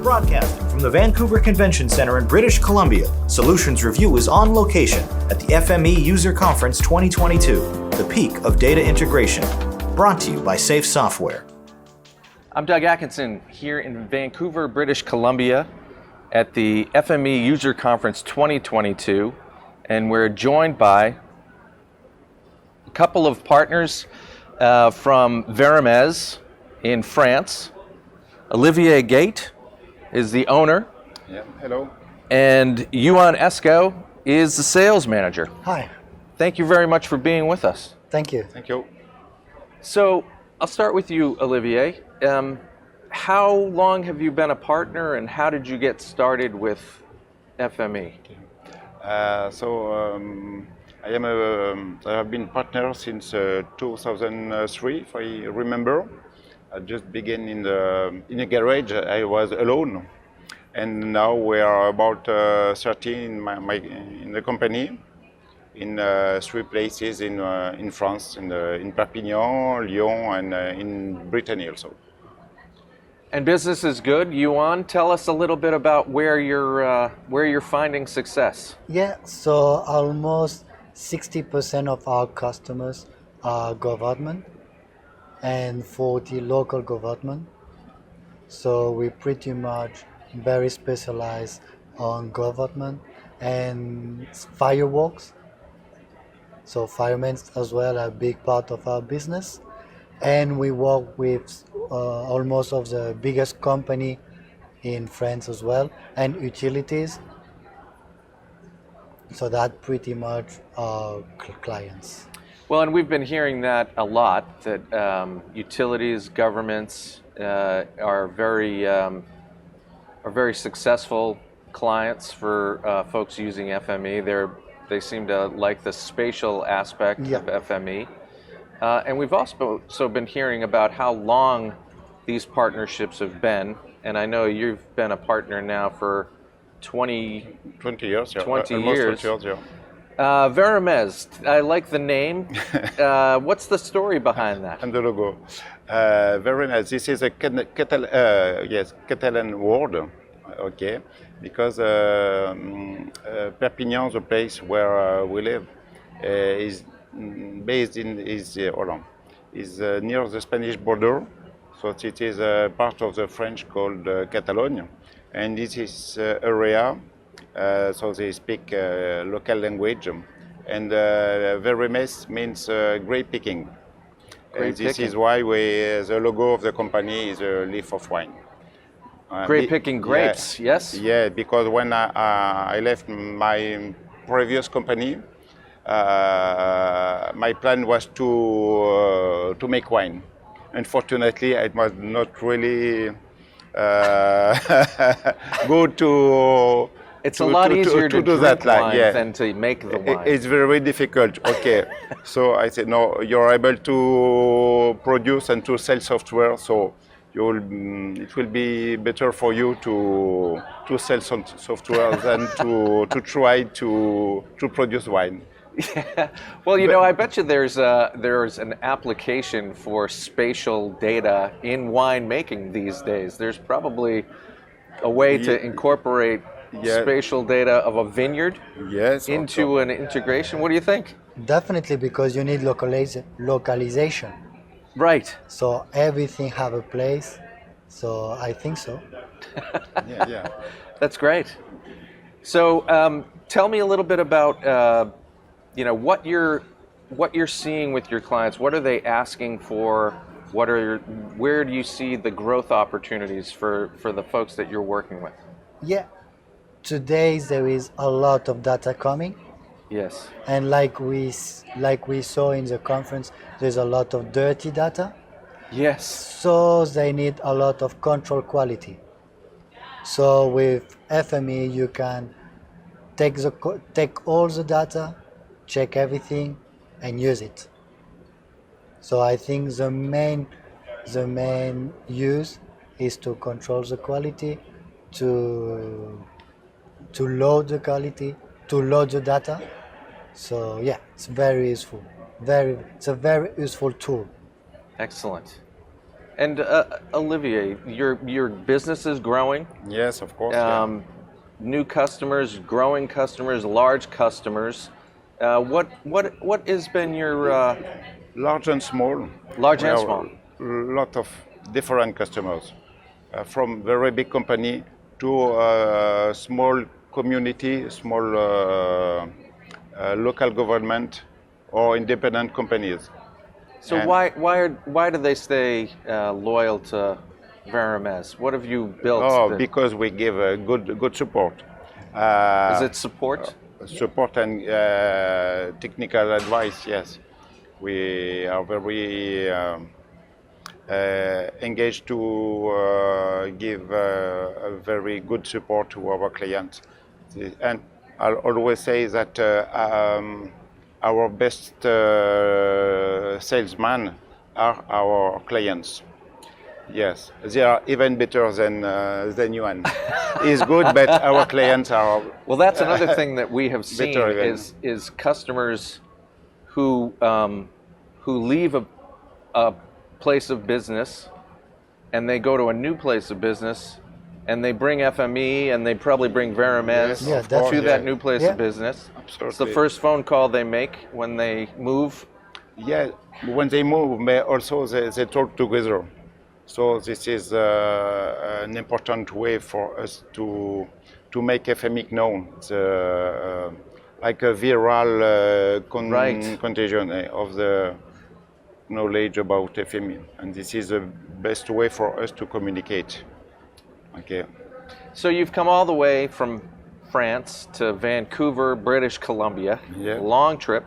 Broadcasting from the Vancouver Convention Center in British Columbia, Solutions Review is on location at the FME User Conference 2022, the peak of data integration. Brought to you by Safe Software. I'm Doug Atkinson here in Vancouver, British Columbia at the FME User Conference 2022, and we're joined by a couple of partners from Vancouver in France. Olivier Gayte is the owner. Yeah, hello. And Yoann is the sales manager. Hi. Thank you very much for being with us. Thank you. Thank you. So I'll start with you, Olivier. How long have you been a partner, and how did you get started with FME? I have been partner since 2003, if I remember. I just began in a garage. I was alone, and now we are about 13 in the company, in 3 places in France, in Perpignan, Lyon, and in Brittany also. And business is good. Yoann, tell us a little bit about where you're finding success. Yeah, so almost 60% of our customers are government and 40 local government. So we pretty much very specialized on government and fireworks. So firemen as well are a big part of our business. And we work with almost of the biggest company in France as well, and utilities. So that pretty much our clients. Well, and we've been hearing that a lot, that utilities, governments are very successful clients for folks using FME. They seem to like the spatial aspect of FME. And we've also been hearing about how long these partnerships have been. And I know you've been a partner now for 20 years. Yeah. 20 Almost years. 20 years, yeah. Vancouver, I like the name. What's the story behind that? And the logo. Very nice. This is a Catalan word, okay, because Perpignan, the place where we live, is based in Holland. Is near the Spanish border, so it is a part of the French called Catalogne, and this is area. So they speak local language, and Vancouver means grape picking. This is why the logo of the company is a leaf of wine. Grape picking grapes, yeah, yes? Yeah, because when I left my previous company, my plan was to make wine. Unfortunately, it was not really good to. It's a lot easier to do drink that wine than to make the wine. It's very difficult. Okay, so I said no. You're able to produce and to sell software, so it will be better for you to sell some software than to try to produce wine. Yeah. Well, I bet you there's an application for spatial data in winemaking these days. There's probably a way to incorporate spatial data of a vineyard into an integration. What do you think? Definitely, because you need localization. Right. So everything have a place. So I think so. Yeah. That's great. So tell me a little bit about what you're seeing with your clients. What are they asking for? Where do you see the growth opportunities for the folks that you're working with? Yeah. Today there is a lot of data coming. Yes. And like we saw in the conference, there's a lot of dirty data. Yes. So they need a lot of control quality. So with FME, you can take all the data, check everything, and use it. So I think the main use is to control the quality, to load the quality, to load the data. So yeah, it's very useful. It's a very useful tool. Excellent. And Olivier, your business is growing. Yes, of course. Yeah. New customers, growing customers, large customers. What has been your Large and small. large We and have small? a lot of different customers, from very big company to small community, small local government or independent companies. So And- why do they stay loyal to Verames? What have you built? Oh, that- because we give good support. is it support? Support and technical advice? Yes, we are very engaged to give a very good support to our clients. And I'll always say that our best salesmen are our clients. Yes, they are even better than Yoann. He's good, but our clients are. Well, that's another thing that we have seen Better even. is customers who leave a place of business and they go to a new place of business and they bring FME and they probably bring Verames Yes, Yeah, of that's- course, to that yeah. new place Yeah. of business. Absolutely. It's the first phone call they make when they move. Yeah, when they move, but also they talk together. So this is an important way for us to make FME known. It's like a viral Right. contagion of the knowledge about FME, and this is the best way for us to communicate. Okay. So you've come all the way from France to Vancouver, British Columbia. Yeah. Long trip.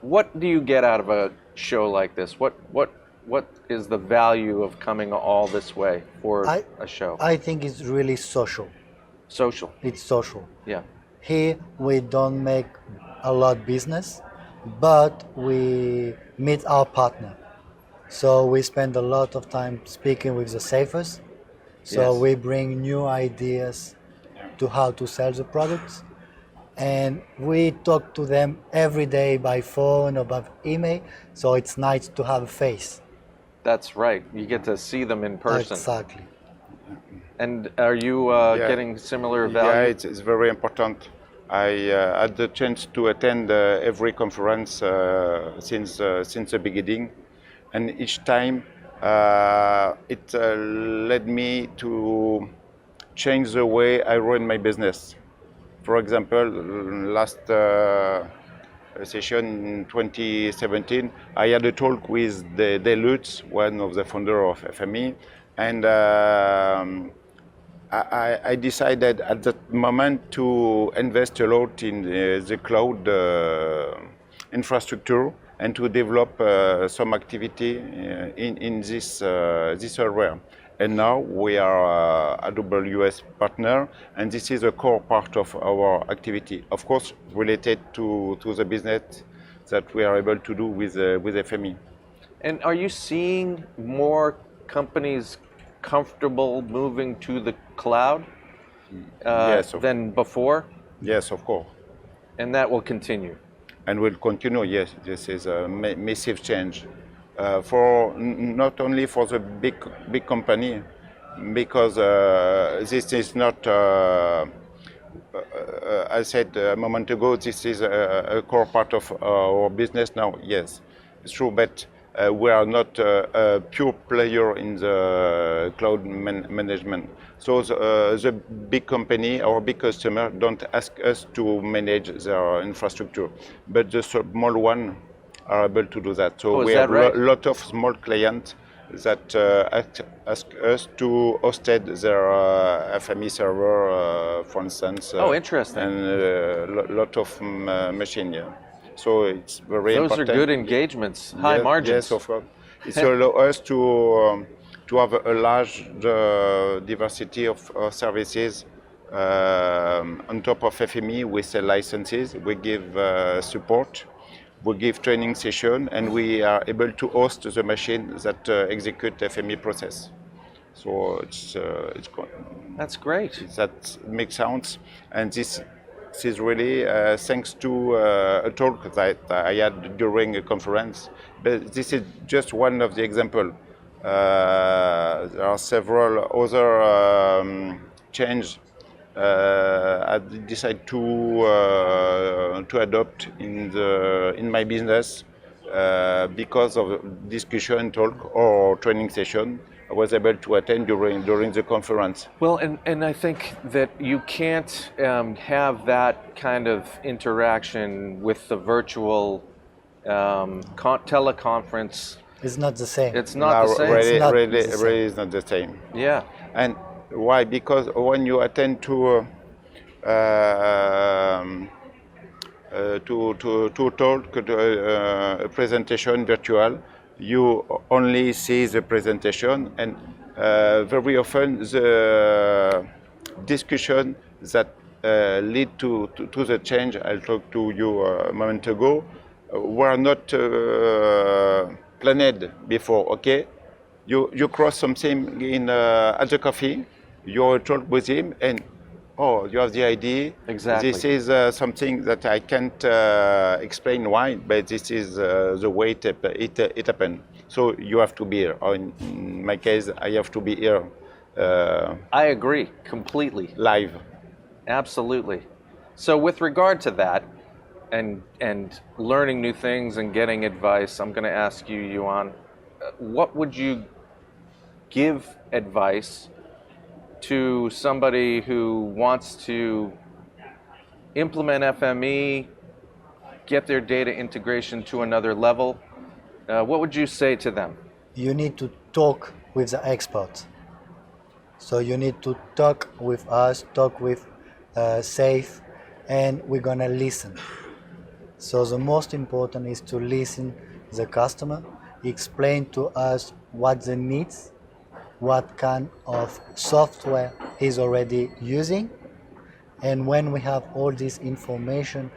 What do you get out of a show like this? What is the value of coming all this way for a show? I think it's really social. Social. It's social. Yeah. Here we don't make a lot business, but we meet our partner. So we spend a lot of time speaking with the safers. So Yes. we bring new ideas to how to sell the products. And we talk to them every day by phone or by email. So it's nice to have a face. That's right. You get to see them in person. Exactly. And are you getting similar Yeah, value? it's very important. I had the chance to attend every conference since the beginning, and each time it led me to change the way I run my business. For example, last session in 2017, I had a talk with the Lutz, one of the founder of FME, and I decided at that moment to invest a lot in the cloud infrastructure and to develop some activity in this area. And now we are a AWS partner, and this is a core part of our activity. Of course, related to the business that we are able to do with FME. And are you seeing more companies comfortable moving to the cloud Yes, than before? Yes, of course. And that will continue. And will continue. Yes, this is a massive change for not only for the big company, because this is not. I said a moment ago, this is a core part of our business now. Yes, it's true, but we are not a pure player in the cloud management. So the big company, our big customer, don't ask us to manage their infrastructure, but the small one are able to do that. So is we that have right? a lot of small clients that ask us to host their FME server, for instance. Oh, interesting. And a lot of machine. Yeah. So it's very Those important. are good engagements, high Yes, margins. Yes, of course. It allows us to have a large diversity of services. On top of FME, we sell licenses, we give support, we give training session, and we are able to host the machine that execute FME process. So it's That's great. that makes sounds, and this is really thanks to a talk that I had during a conference. But this is just one of the examples. There are several other changes I decided to adopt in my business because of discussion, talk, or training session I was able to attend during the conference. Well, and I think that you can't have that kind of interaction with the virtual teleconference. It's not the same. It's not the same. Really, It's not really, the same. really is not the same. Yeah. And why? Because when you attend to talk, a presentation virtual, you only see the presentation, and very often the discussion that lead to the change I talked to you a moment ago were not planned before. Okay, you cross something in at the coffee, you talk with him, and oh, you have the idea. Exactly. This is something that I can't explain why, but this is the way it happened. So you have to be here. Or in my case, I have to be here. I agree completely. Live. Absolutely. So with regard to that, and learning new things and getting advice, I'm going to ask you, Yoann, what would you give advice to somebody who wants to implement FME, get their data integration to another level? What would you say to them? You need to talk with the experts. So you need to talk with us, talk with SAFE, and we're gonna listen. So the most important is to listen the customer, explain to us what the needs, what kind of software he's already using, and when we have all this information,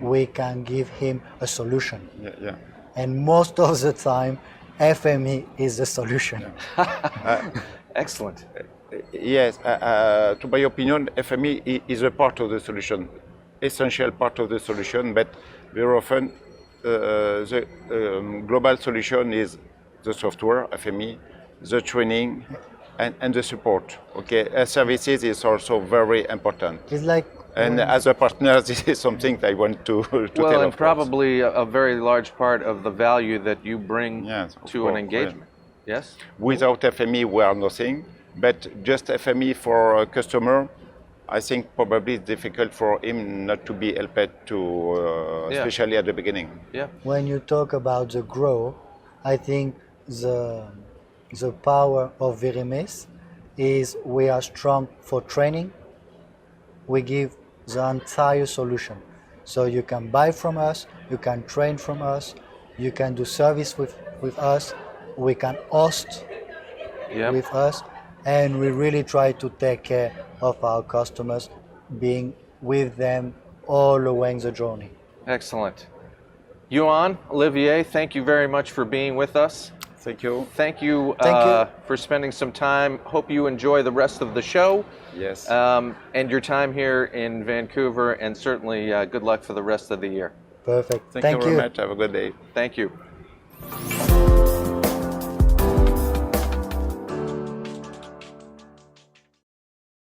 we can give him a solution. Yeah. And most of the time, FME is the solution. Excellent. Yes, to my opinion, FME is a part of the solution, essential part of the solution, but very often the global solution is the software, FME, the training, and the support. Okay, services is also very important. It's like And as a partner, this is something I want to Well, tell. and of course. probably a very large part of the value that you bring Yes, of to an course, engagement. Yes? Without FME, we are nothing. But just FME for a customer, I think probably it's difficult for him not to be helped to, Yeah. especially at the beginning. Yeah. when you talk about the grow, I think the power of Virimes is we are strong for training. We give the entire solution. So you can buy from us, you can train from us, you can do service with us, we can host Yeah. with us, and we really try to take care of our customers, being with them all along the journey. Excellent. Yoann, Olivier, thank you very much for being with us. Thank you. Thank you, Thank you. for spending some time. Hope you enjoy the rest of the show Yes. and your time here in Vancouver, and certainly good luck for the rest of the year. Perfect. Thank you very much. Have a good day. Thank you.